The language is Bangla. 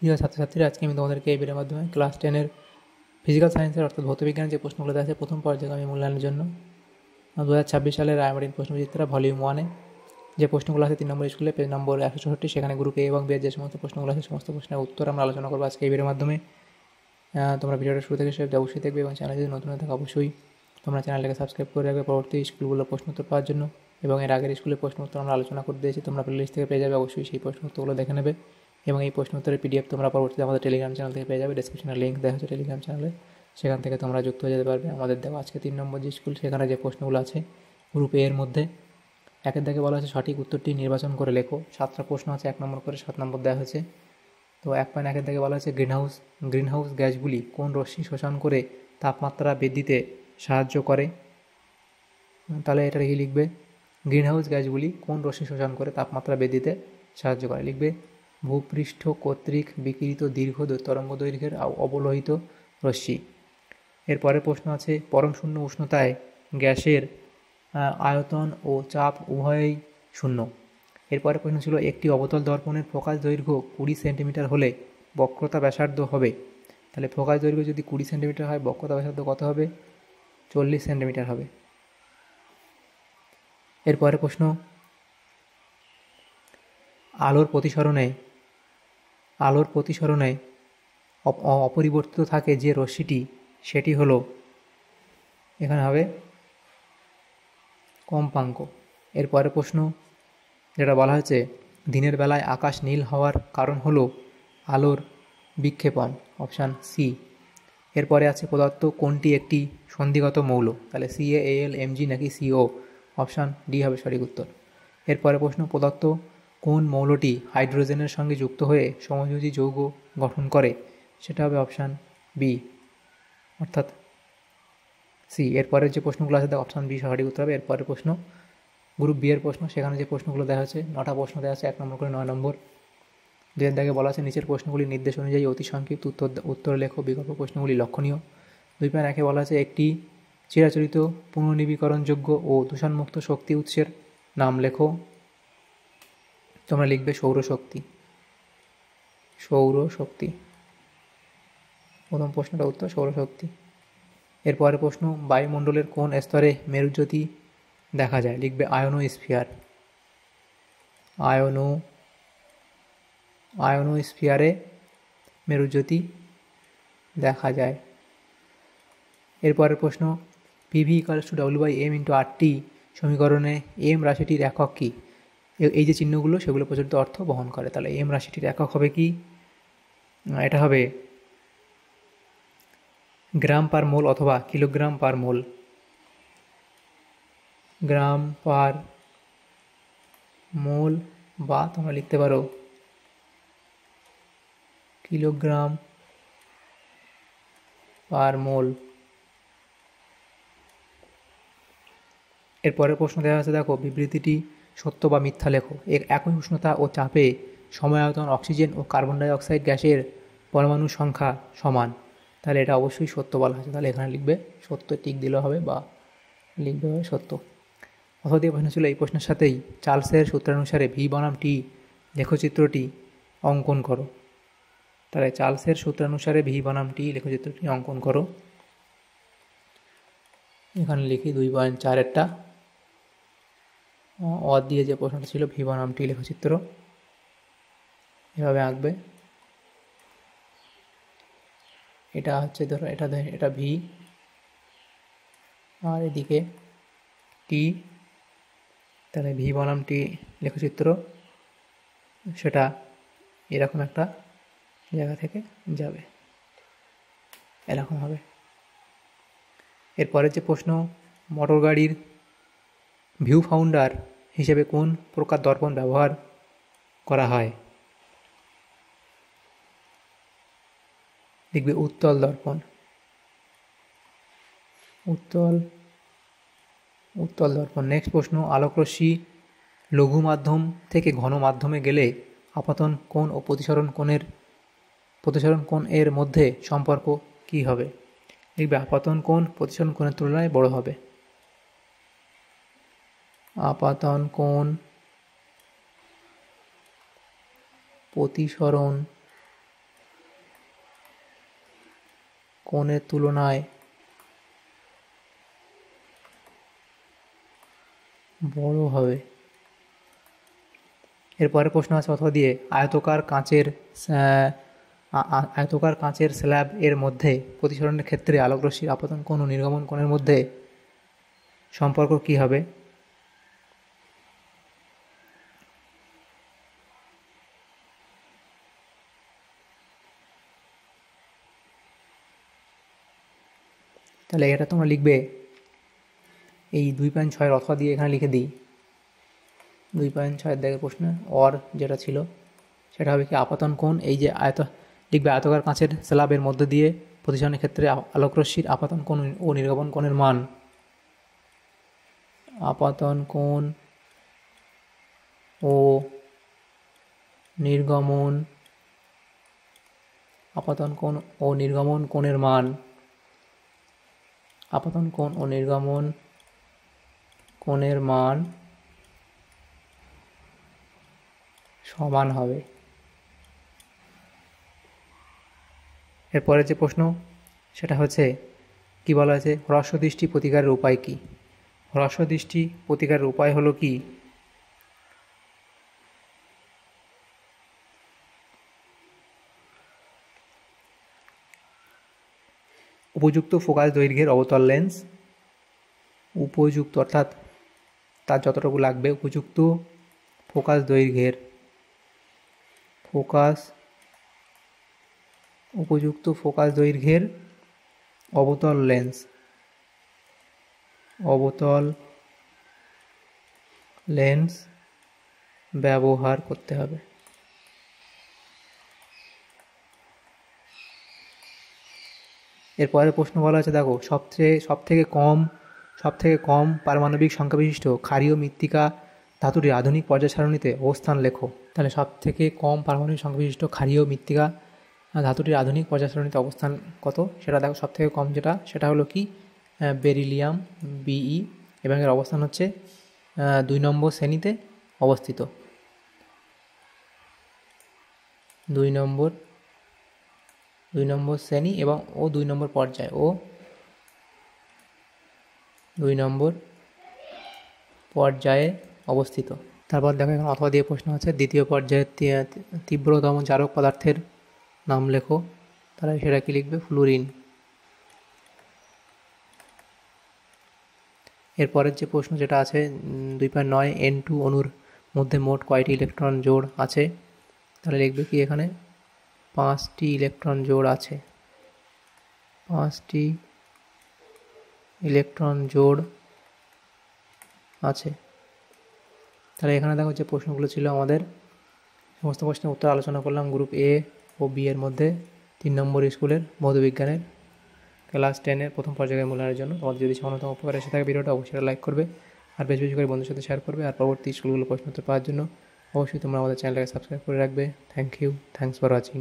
প্রিয় ছাত্রছাত্রীরা, আজকে আমি তোমাদেরকে এই ভিডিওর মাধ্যমে ক্লাস 10-এর ফিজিক্যাল সায়েন্সের অর্থাৎ ভৌতবিজ্ঞানের যে প্রশ্নগুলো দেওয়া আছে প্রথম পর্যায়ক্রমে মূল্যায়নের জন্য 2026 সালের রায়মার্টিন প্রশ্নবিচিত্রা ভলিউম 1-এ যে প্রশ্নগুলো আছে 3 নম্বর স্কুলে পেজ নম্বর 164, সেখানে গ্রুপ এ এবং বি এর যে সমস্ত প্রশ্নগুলো আছে সমস্ত প্রশ্নের উত্তর আমরা আলোচনা করবো আজকে এই ভিডিওর মাধ্যমে। তোমরা ভিডিওটা শুরু থেকে শেষ অবশ্যই দেখবে এবং চ্যানেলে যদি নতুন হয়ে থাকে অবশ্যই তোমরা চ্যানেলটাকে সাবস্ক্রাইব করে রাখবে পরবর্তী স্কুলগুলোর প্রশ্ন উত্তর পাওয়ার জন্য। এবং এর আগের স্কুলের প্রশ্ন উত্তর আমরা আলোচনা করে দিয়েছি, তোমরা প্লেলিস্ট থেকে পেয়ে যাবে, অবশ্যই সেই প্রশ্ন উত্তরগুলো দেখে নেবে। এবং এই প্রশ্ন উত্তরের পিডিএফ তোমরা পরবর্তীতে আমাদের টেলিগ্রাম চ্যানেল থেকে পেয়ে যাবে, ডেসক্রিপশনে লিঙ্ক দেওয়া হচ্ছে টেলিগ্রাম চ্যানেলে, সেখান থেকে তোমরা যুক্ত হয়ে যেতে পারবে। আমাদের দেওয়া আজকে 3 নম্বর যে স্কুল, সেখানে যে প্রশ্নগুলো আছে গ্রুপ এর মধ্যে একের দাগে বলা হচ্ছে সঠিক উত্তরটি নির্বাচন করে লেখো। 7টা প্রশ্ন আছে, 1 নম্বর করে 7 নম্বর দেওয়া হয়েছে। তো 1.1-এর দাগে বলা হচ্ছে গ্রিনহাউস গ্যাসগুলি কোন রশ্মি শোষণ করে তাপমাত্রা বৃদ্ধিতে সাহায্য করে। তাহলে এটা কি লিখবে? গ্রিনহাউস গ্যাসগুলি কোন রশ্মি শোষণ করে তাপমাত্রা বৃদ্ধিতে সাহায্য করে, লিখবে ভূপৃষ্ঠ কর্তৃক বিকিরিত দীর্ঘ তরঙ্গ দৈর্ঘ্যের অবলোহিত রশ্মি। এরপরের প্রশ্ন আছে পরম শূন্য উষ্ণতায় গ্যাসের আয়তন ও চাপ উভয়ই শূন্য। এরপরের প্রশ্ন ছিল একটি অবতল দর্পণের ফোকাস দৈর্ঘ্য 20 সেন্টিমিটার হলে বক্রতা ব্যাসার্ধ হবে। তাহলে ফোকাস দৈর্ঘ্য যদি 20 সেন্টিমিটার হয়, বক্রতা ব্যাসার্ধ কত হবে? 40 সেন্টিমিটার হবে। এরপরের প্রশ্ন আলোর প্রতিসরণে অপরিবর্তিত থাকে যে রশ্মিটি, সেটি হলো, এখানে হবে কম্পাঙ্ক। এরপরের প্রশ্ন যেটা বলা হয়েছে দিনের বেলায় আকাশ নীল হওয়ার কারণ হলো আলোর বিক্ষেপণ, অপশান সি। এরপরে আছে পদার্থ কোনটি একটি সন্ধিগত মৌল, তাহলে CaAlMg নাকি CO, অপশান ডি হবে সঠিক উত্তর। এরপরে প্রশ্ন পদার্থ কোন মৌলটি হাইড্রোজেনের সঙ্গে যুক্ত হয়ে সমযোজী যৌগ গঠন করে, সেটা হবে অপশান বি অর্থাৎ সি। এরপরের যে প্রশ্নগুলো আছে অপশান বি সঠিক উত্তর হবে। এরপরের প্রশ্ন গ্রুপ বি এর প্রশ্ন, সেখানে যে প্রশ্নগুলো দেওয়া হয়েছে 9টা প্রশ্ন দেওয়া আছে, 1 নম্বর করে 9 নম্বর। দুয়ের দাগে বলা আছে নিচের প্রশ্নগুলির নির্দেশ অনুযায়ী অতি সংক্ষিপ্ত উত্তর লেখো, বিকল্প প্রশ্নগুলি লক্ষণীয়। 2.1-এ বলা আছে একটি চিরাচরিত পুনর্নবীকরণযোগ্য ও দূষণমুক্ত শক্তি উৎসের নাম লেখো। তোমরা লিখবে সৌরশক্তি। প্রথম প্রশ্নটা উত্তর সৌরশক্তি। এরপরের প্রশ্ন বায়ুমণ্ডলের কোন স্তরে মেরুজ্যোতি দেখা যায়, লিখবে আয়োনোস্ফিয়ার। আয়োনোস্ফিয়ারে মেরুজ্যোতি দেখা যায়। এরপরের প্রশ্ন PV = W/m × RT সমীকরণে m রাশিটির একক কী? এই যে চিহ্নগুলো সেগুলো প্রচলিত অর্থ বহন করে। তাহলে m রাশিটির একক হবে কি? এটা হবে গ্রাম পার মোল অথবা কিলোগ্রাম পার মোল। গ্রাম পার মোল বা তোমরা লিখতে পারো কিলোগ্রাম পার মোল। এরপরের প্রশ্ন দেওয়া আছে, দেখো বিবৃতিটি সত্য বা মিথ্যা লেখো। একই উষ্ণতা ও চাপে সময়ায়তন অক্সিজেন ও কার্বন ডাই অক্সাইড গ্যাসের পরমাণুর সংখ্যা সমান। তাহলে এটা অবশ্যই সত্য বলা হয়েছে, তাহলে এখানে লিখবে সত্য, টিক দিলেও হবে বা লিখবে হবে সত্য। অথবা প্রশ্ন ছিল এই প্রশ্নের সাথেই চার্লসের সূত্রানুসারে V বনাম T লেখচিত্রটি অঙ্কন করো। তাহলে চার্লসের সূত্রানুসারে V বনাম T লেখচিত্রটি অঙ্কন করো। এখানে লিখি 2.4-এরটা দিয়ে যে প্রশ্নটা ছিল V বনাম T লেখচিত্র, এভাবে আঁকবে। এটা হচ্ছে ধরো এটা V আর এদিকে T, তাহলে V বনাম T লেখচিত্র সেটা এরকম একটা জায়গা থেকে যাবে, এরকম হবে। এরপরের যে প্রশ্ন মোটর গাড়ির ভিউ ফাউন্ডার হিসেবে কোন প্রকার দর্পণ ব্যবহার করা হয়, লিখবে উত্তল দর্পণ। উত্তল দর্পণ। নেক্সট প্রশ্ন আলোকরশ্মি লঘু মাধ্যম থেকে ঘন মাধ্যমে গেলে আপতন কোণ ও প্রতিসরণ কোণ এর মধ্যে সম্পর্ক কী হবে, লিখবে আপতন কোণ প্রতিসরণ কোণের তুলনায় বড় হবে। আপাতন কোণ প্রতিসরণ কোণের তুলনায় বড় হবে। এরপরে প্রশ্ন আছে অথবা দিয়ে আয়তকার কাঁচের স্ল্যাব এর মধ্যে প্রতিসরণের ক্ষেত্রে আলোকরশ্মির আপতন কোণ ও নির্গমন কোণের মধ্যে সম্পর্ক কী হবে? তাহলে এটা তোমরা লিখবে এই 2.6 অথবা দিয়ে এখানে লিখে দিই 2.6 দেখে প্রশ্নে অর যেটা ছিল সেটা হবে কি আপতন কোণ, এই যে লিখবে আয়তকার কাঁচের স্ল্যাবের মধ্যে দিয়ে প্রতিসরণের ক্ষেত্রে আলোকরশ্মির আপতন কোণ ও নির্গমন কোণের মান। আপতন কোণ ও নির্গমন কোণের মান, আপতন কোণ ও নির্গমন কোণের মান সমান হবে। এরপরে যে প্রশ্ন সেটা হচ্ছে কি বলা আছে, হ্রস্ব দৃষ্টি প্রতিকারের উপায় কি? হ্রস্ব দৃষ্টি প্রতিকারের উপায় হলো কি, উপযুক্ত ফোকাস দৈর্ঘ্যের অবতল লেন্স, উপযুক্ত অর্থাৎ তার যতটুকু লাগবে উপযুক্ত ফোকাস দৈর্ঘ্যের অবতল লেন্স ব্যবহার করতে হবে। এরপরের প্রশ্ন বলা আছে দেখো সবথেকে কম পারমাণবিক সংখ্যা বিশিষ্ট ক্ষারীয় মৃত্তিকা ধাতুটির আধুনিক পর্যায় সারণীতে অবস্থান লেখো। তাহলে সবথেকে কম পারমাণবিক সংখ্যা বিশিষ্ট ক্ষারীয় মৃত্তিকা ধাতুটির আধুনিক পর্যায় সারণীতে অবস্থান কত সেটা দেখো। সবথেকে কম সেটা হলো কি বেরিলিয়াম বিই, এবং এর অবস্থান হচ্ছে 2 নম্বর শ্রেণীতে অবস্থিত। 2 নম্বর শ্রেণী এবং 2 নম্বর পর্যায় 2 নম্বর পর্যায়ে অবস্থিত। তারপর দেখো এখানে অথবা দিয়ে প্রশ্ন আছে দ্বিতীয় পর্যায়ের তীব্রতম জারক পদার্থের নাম লেখো। তাহলে সেটা কি লিখবে, ফ্লুরিন। এরপরের যে প্রশ্ন যেটা আছে 2.9 N2 অণুর মধ্যে মোট কয়টি ইলেকট্রন জোড় আছে? তাহলে লিখবে কি এখানে 5টি ইলেকট্রন জোড় আছে। 5টি ইলেকট্রন জোড় আছে। তাহলে এখানে দেখো যে প্রশ্নগুলো ছিল আমাদের সমস্ত প্রশ্নের উত্তর আলোচনা করলাম গ্রুপ এ ও বি এর মধ্যে 3 নম্বর স্কুলের ভৌতবিজ্ঞানের ক্লাস 10-এর প্রথম পর্যায়ের মূল্যায়নের জন্য। তোমাদের যদি সামান্যতম উপকার এসে থাকে ভিডিওটা অবশ্যই লাইক করবে আর বেশি বেশি করে বন্ধুদের সাথে শেয়ার করবে। আর পরবর্তী স্কুলগুলো প্রশ্ন উত্তর পাওয়ার জন্য অবশ্যই তোমরা আমাদের চ্যানেলটাকে সাবস্ক্রাইব করে রাখবে। Thanks for watching.